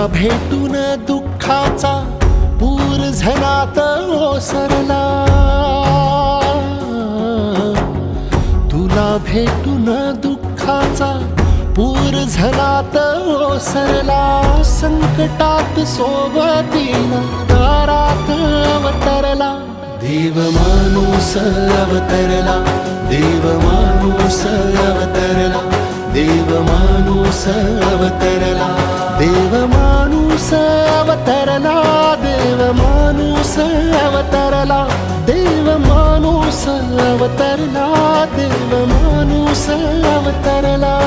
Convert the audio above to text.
भेटून दुःखाचा पूर झनात ओसरला, तुला भेटून दुःखाचा पूर झनात ओसरला. संकटात सोबतीला दारात अवतरला, देव माणूस अवतरला, देव माणूस अवतरला, देव माणूस अवतरला, देव माणूस अवतरला, देव माणूस अवतरला, देव माणूस अवतरला, देव माणूस अवतरला.